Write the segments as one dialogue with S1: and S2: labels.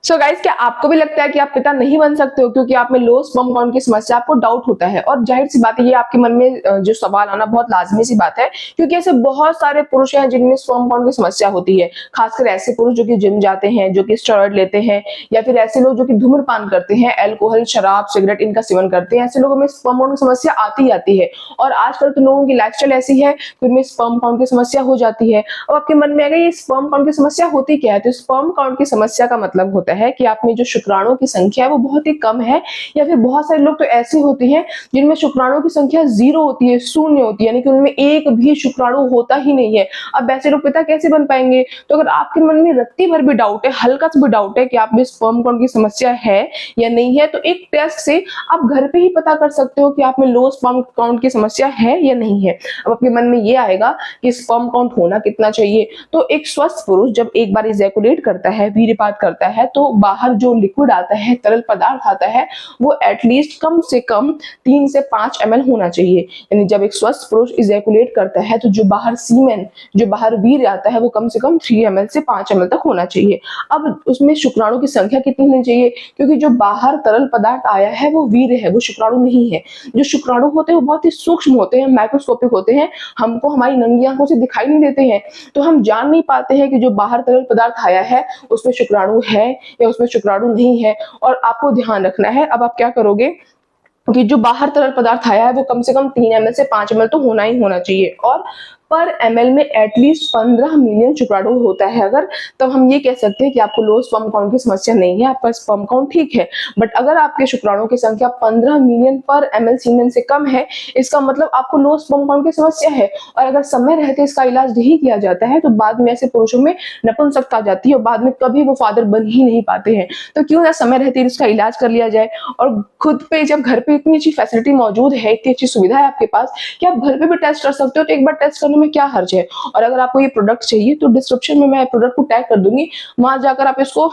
S1: So guys, क्या आपको भी लगता है कि आप पिता नहीं बन सकते हो क्योंकि आप में लो स्पर्म काउंट की समस्या, आपको डाउट होता है? और जाहिर सी बात है, ये आपके मन में जो सवाल आना बहुत लाजमी सी बात है, क्योंकि ऐसे बहुत सारे पुरुष हैं जिनमें स्पर्म काउंट की समस्या होती है। खासकर ऐसे पुरुष जो कि जिम जाते हैं, जो कि स्टेरॉइड लेते हैं, या फिर ऐसे लोग जो कि धूम्रपान करते हैं, अल्कोहल, शराब, सिगरेट इनका सेवन करते हैं। ऐसे लोगों में स्पर्म काउंट की समस्या आती ही आती है। और आजकल तो लोगों की लाइफस्टाइल ऐसी है कि उनमें स्पर्म काउंट की समस्या हो जाती है। अब आपके मन में आएगा, ये स्पर्म काउंट की समस्या होती क्या है? तो स्पर्म काउंट की समस्या का मतलब होता है कि आप में जो शुक्राणुओं की संख्या है वो बहुत ही कम है, या फिर बहुत सारे लोग तो ऐसे होते हैं जिनमें शुक्राणुओं की संख्या 0 होती है, शून्य होती है, यानी कि उनमें एक भी शुक्राणु होता ही नहीं है। अब ऐसे लोग पिता कैसे बन पाएंगे? तो अगर आपके मन में रत्ती भर भी डाउट है, हल्का सा भी डाउट है कि आप में स्पर्म काउंट की समस्या है या नहीं है, तो एक टेस्ट से आप घर पे ही पता कर सकते हो कि आप में लो स्पर्म काउंट की समस्या है या नहीं है। अब आपके मन में ये आएगा कि स्पर्म काउंट होना कितना चाहिए? तो एक स्वस्थ पुरुष जब एक बार इजैकुलेट करता है, वीर्यपात करता है, तो बाहर जो लिक्विड आता है, तरल पदार्थ आता है, वो एटलीस्ट कम से कम 3 से 5 ml होना चाहिए। यानी जब एक स्वस्थ पुरुष इजैकुलेट करता है तो जो बाहर सीमेन, जो बाहर वीर्य आता है, वो कम से कम 3 ml से 5 ml तक होना चाहिए। अब उसमें शुक्राणु की संख्या कितनी होनी चाहिए? क्योंकि जो बाहर तरल पदार्थ आया है वो वीर्य है, वो शुक्राणु नहीं है। जो शुक्राणु होते हैं वो बहुत ही सूक्ष्म होते हैं, माइक्रोस्कोपिक होते हैं, हमको हमारी नंगी आंखों से दिखाई नहीं देते हैं, तो हम जान नहीं पाते हैं कि जो बाहर तरल पदार्थ आया है उसमें शुक्राणु है या उसमें शुक्राणु नहीं है। और आपको ध्यान रखना है, अब आप क्या करोगे कि जो बाहर तरल पदार्थ आया है वो कम से कम 3 ml से 5 ml तो होना ही होना चाहिए, और पर ml में एटलीस्ट 15 मिलियन शुक्राणु होता है अगर, तब हम ये कह सकते हैं कि आपको लो स्पर्म काउंट की समस्या नहीं है, आपका स्पर्म काउंट ठीक है। बट अगर आपके शुक्राणुओं की संख्या 15 मिलियन पर ml सीमेन से कम है, इसका मतलब आपको लो स्पर्म काउंट की समस्या है। और अगर समय रहते इसका इलाज नहीं किया जाता है तो बाद में ऐसे पुरुषों में नपुंसकता आ जाती है और बाद में कभी वो फादर बन ही नहीं पाते हैं। तो क्यों ना समय रहते इसका इलाज कर लिया जाए। और खुद पे जब घर पे इतनी अच्छी फैसिलिटी मौजूद है, इतनी अच्छी सुविधा है आपके पास कि आप घर पे भी टेस्ट कर सकते हो, तो एक बार टेस्ट करने में क्या हर्ज है। और अगर आपको ये प्रोडक्ट चाहिए तो डिस्क्रिप्शन में मैं प्रोडक्ट को टैग कर दूंगी, वहां जाकर आप इसको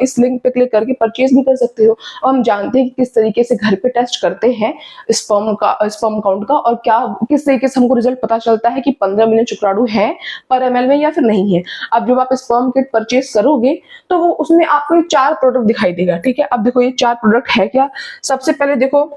S1: इस लिंक पे क्लिक करके परचेज भी कर सकते हो। और हम जानते हैं कि किस तरीके से घर पे टेस्ट करते हैं स्पर्म काउंट का, और क्या किस तरीके से हमको रिजल्ट पता चलता है कि 15 मिलियन शुक्राणु है पर ml में या फिर नहीं है। अब जब आप स्पर्म किट परचेज करोगे तो वो उसमें आपको 4 प्रोडक्ट दिखाई देगा, ठीक है। अब देखो ये 4 प्रोडक्ट है क्या। सबसे पहले देखो,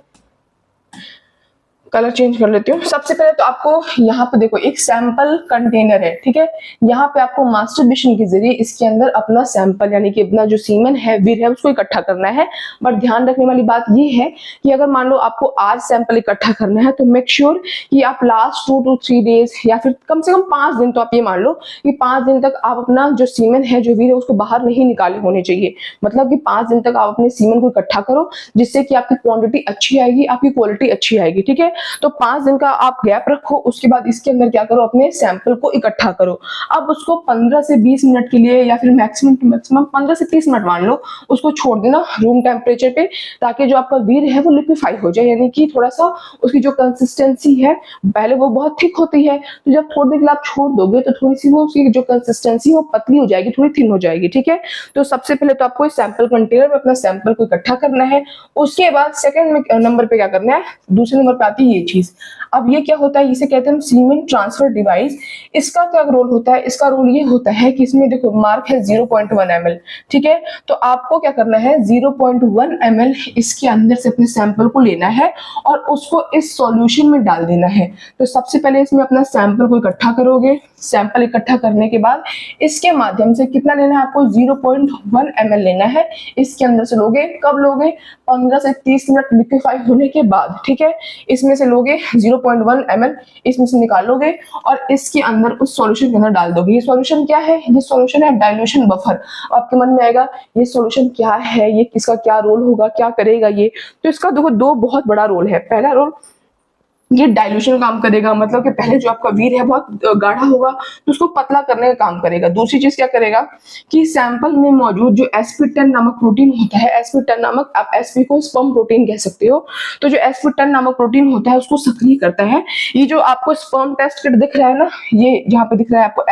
S1: कलर चेंज कर लेती हूँ। सबसे पहले तो आपको यहाँ पे देखो एक सैंपल कंटेनर है, ठीक है। यहाँ पे आपको मास्टरबेशन के जरिए इसके अंदर अपना सैंपल, यानी कि अपना जो सीमेन है, वीर्य है, उसको इकट्ठा करना है। बट ध्यान रखने वाली बात ये है कि अगर मान लो आपको आज सैंपल इकट्ठा करना है तो मेक श्योर कि आप लास्ट 2 to 3 डेज या फिर कम से कम 5 दिन, तो आप ये मान लो कि 5 दिन तक आप अपना जो सीमेन है, जो वीर्य है, उसको बाहर नहीं निकाले होने चाहिए। मतलब कि 5 दिन तक आप अपने सीमेन को इकट्ठा करो, जिससे कि आपकी क्वांटिटी अच्छी आएगी, आपकी क्वालिटी अच्छी आएगी, ठीक है। तो 5 दिन का आप गैप रखो, उसके बाद इसके अंदर क्या करो, अपने सैंपल को इकट्ठा करो। अब उसको 15 से 20 मिनट के लिए या फिर मैक्सिमम 15 से 30 मिनट मान लो, उसको छोड़ देना रूम टेम्परेचर पे, ताकि जो आपका वीर्य है वो लिक्विफाई हो जाए, यानी कि थोड़ा सा उसकी जो कंसिस्टेंसी है, पहले वो बहुत थिक होती है, तो जब थोड़ी देर के लिए आप छोड़ दोगे तो थोड़ी सी वो उसकी जो कंसिस्टेंसी वो पतली हो जाएगी, थोड़ी थिन हो जाएगी, ठीक है। तो सबसे पहले तो आपको सैंपल कंटेनर में अपना सैंपल को इकट्ठा करना है। उसके बाद सेकंड नंबर पे क्या करना है, दूसरे नंबर पे आती है ये चीज। अब ये क्या होता है, इसे कहते हैं सीमेन ट्रांसफर डिवाइस। इसका क्या रोल होता है? इसका रोल ये होता है कि इसमें देखो मार्क है 0.1 ml, ठीक है। तो आपको क्या करना है, 0.1 ml इसके अंदर से अपने सैंपल को लेना है और उसको इस सॉल्यूशन में डाल देना है। तो सबसे पहले इसमें अपना सैंपल को इकट्ठा करोगे। सैंपल इकट्ठा करने के बाद इसके माध्यम से कितना लेना है आपको, 0.1 ml लेना है। इसके अंदर से लोगे, कब लोगे, 15 से 30 मिनट लिक्विफाई होने के बाद, ठीक है। इसमें से लोगे 0.1 ml, इसमें से निकालोगे और इसके अंदर उस सॉल्यूशन के अंदर डाल दोगे। ये सॉल्यूशन क्या है? ये सॉल्यूशन है डाइल्यूशन बफर। आपके मन में आएगा ये सॉल्यूशन क्या है, ये किसका क्या रोल होगा, क्या करेगा ये। तो इसका देखो 2 बहुत बड़ा रोल है। पहला रोल, ये डाइल्यूशन काम करेगा, मतलब कि पहले जो आपका वीर्य है बहुत गाढ़ा होगा तो उसको पतला करने का काम करेगा। दूसरी चीज क्या करेगा कि सैंपल में मौजूद जो sp10 नामक प्रोटीन होता है, sp10 नामक, आप sp को स्पर्म प्रोटीन कह सकते हो, तो जो sp10 नामक प्रोटीन होता है उसको सक्रिय करता है। ये जो आपको स्पर्म टेस्ट किट दिख रहा है ना, ये जहाँ पे दिख रहा है आपको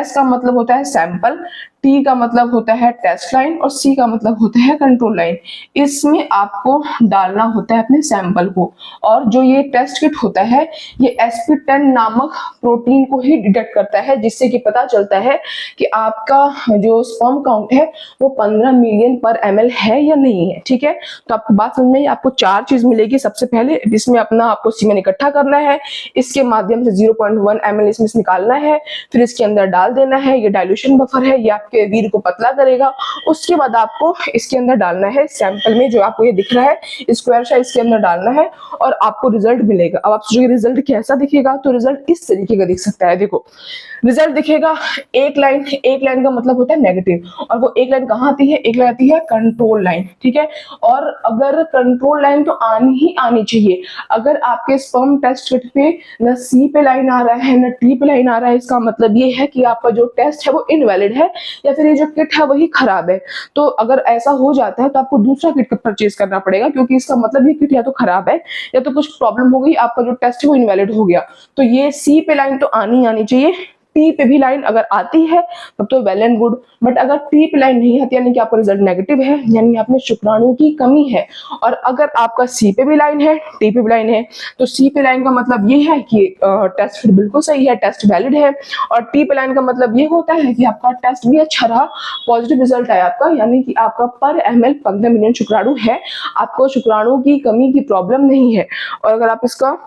S1: S का मतलब होता है सैंपल, T का मतलब होता है टेस्ट लाइन और C का मतलब होता है कंट्रोल लाइन। इसमें आपको डालना होता है अपने सैंपल को, और जो ये टेस्ट किट होता है ये sp10 नामक प्रोटीन को ही डिटेक्ट करता है, जिससे कि पता चलता है कि आपका जो स्पर्म काउंट है वो 15 मिलियन पर ml है या नहीं है। ठीक है, तो आपको बात समझ में आई। आपको 4 चीज मिलेगी। सबसे पहले इसमें अपना आपको सीमेन इकट्ठा करना है, इसके माध्यम से 0.1 ml इसमें से निकालना है, फिर इसके अंदर डाल देना है। ये डाइल्यूशन बफर है, ये आपके वीर्य को पतला करेगा। उसके बाद आपको इसके अंदर डालना है सैंपल में, जो आपको ये दिख रहा है स्क्वायर सा, इसके अंदर डालना है और आपको रिजल्ट मिलेगा। अब आप सोचोगे रिजल्ट कैसा दिखेगा, तो रिजल्ट इस तरीके का दिख सकता है। देखो रिजल्ट दिखेगा एक लाइन का मतलब होता है नेगेटिव, और वो एक लाइन कहाँ आती है, एक लाइन आती है कंट्रोल लाइन। ठीक है, और अगर कंट्रोल लाइन तो आनी ही आनी चाहिए। अगर आपके स्पर्म टेस्ट किट पे न C पे लाइन आ रहा है न T पे लाइन आ रहा है, इसका मतलब ये है कि आपका जो टेस्ट है वो इनवैलिड है, या फिर ये जो किट है वही खराब है। तो अगर ऐसा हो जाता है तो आपको दूसरा किट परचेज करना पड़ेगा, क्योंकि इसका मतलब ये किट या तो खराब है या तो कुछ प्रॉब्लम हो गई, आपका जो टेस्ट है वो इनवैलिड हो गया। तो ये C पे लाइन तो आनी चाहिए, T पे भी लाइन अगर आती है तब तो वेल एंड गुड, बट अगर T पे लाइन नहीं आती यानी कि आपका रिजल्ट नेगेटिव है, यानी आप में शुक्राणु की कमी है। और अगर आपका C पे भी लाइन है, T पे भी लाइन है, तो C पे लाइन का मतलब ये है कि टेस्ट फिर बिल्कुल सही है, टेस्ट वैलिड है। और T पे लाइन का मतलब ये होता है कि आपका टेस्ट भी अच्छा रहा, पॉजिटिव रिजल्ट आया आपका, यानी कि आपका पर ml 15 मिलियन शुक्राणु है, आपको शुक्राणु की कमी की प्रॉब्लम नहीं है। और अगर आप इसका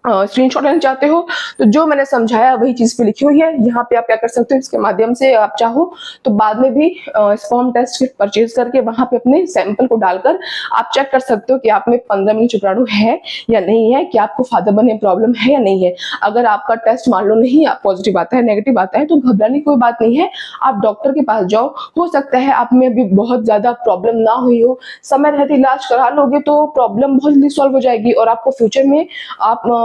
S1: स्क्रीनशॉट लेना चाहते हो तो जो मैंने समझाया वही चीज पे लिखी हुई है। यहाँ पे आप क्या कर सकते हो, इसके माध्यम से आप चाहो तो बाद में भी स्पर्म टेस्ट किट परचेज करके वहां पे अपने सैंपल को डालकर आप चेक कर सकते हो कि आप में 15 मिलियन शुक्राणु है या नहीं है, कि आपको फादर बनने में प्रॉब्लम है या नहीं है। अगर आपका टेस्ट मान लो नहीं पॉजिटिव आता है, नेगेटिव आता है, तो घबराने की कोई बात नहीं है, आप डॉक्टर के पास जाओ। हो सकता है आप में अभी बहुत ज्यादा प्रॉब्लम ना हुई हो, समय रहते इलाज करा लोगे तो प्रॉब्लम बहुत जल्दी सॉल्व हो जाएगी और आपको फ्यूचर में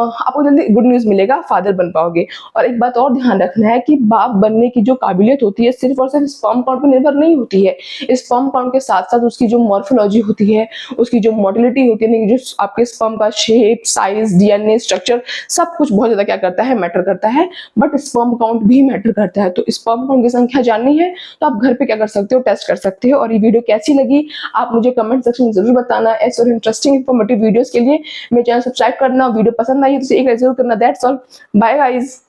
S1: आपको जल्दी गुड न्यूज मिलेगा, फादर बन पाओगे। और एक बात और ध्यान रखना है कि बाप बनने की जो काबिलियत होती है सिर्फ और सिर्फ स्पर्म काउंट पर निर्भर नहीं होती है। स्पर्म काउंट के साथ साथ उसकी जो मॉर्फोलॉजी होती है, उसकी जो मोटिलिटी होती है, जो आपके स्पर्म का शेप, साइज, डीएनए स्ट्रक्चर, सब कुछ बहुत ज्यादा क्या करता है, मैटर करता है। बट स्पर्म काउंट भी मैटर करता है। तो स्पर्म काउंट की संख्या जाननी है तो आप घर पे क्या कर सकते हो, टेस्ट कर सकते हो। और ये वीडियो कैसी लगी आप मुझे कमेंट सेक्शन में जरूर बताना। ऐसे और इंटरेस्टिंग इंफॉर्मेटिव वीडियोस के लिए मेरे चैनल सब्सक्राइब करना। वीडियो पसंद आई तो एक लाइक जरूर करना। That's all, bye guys.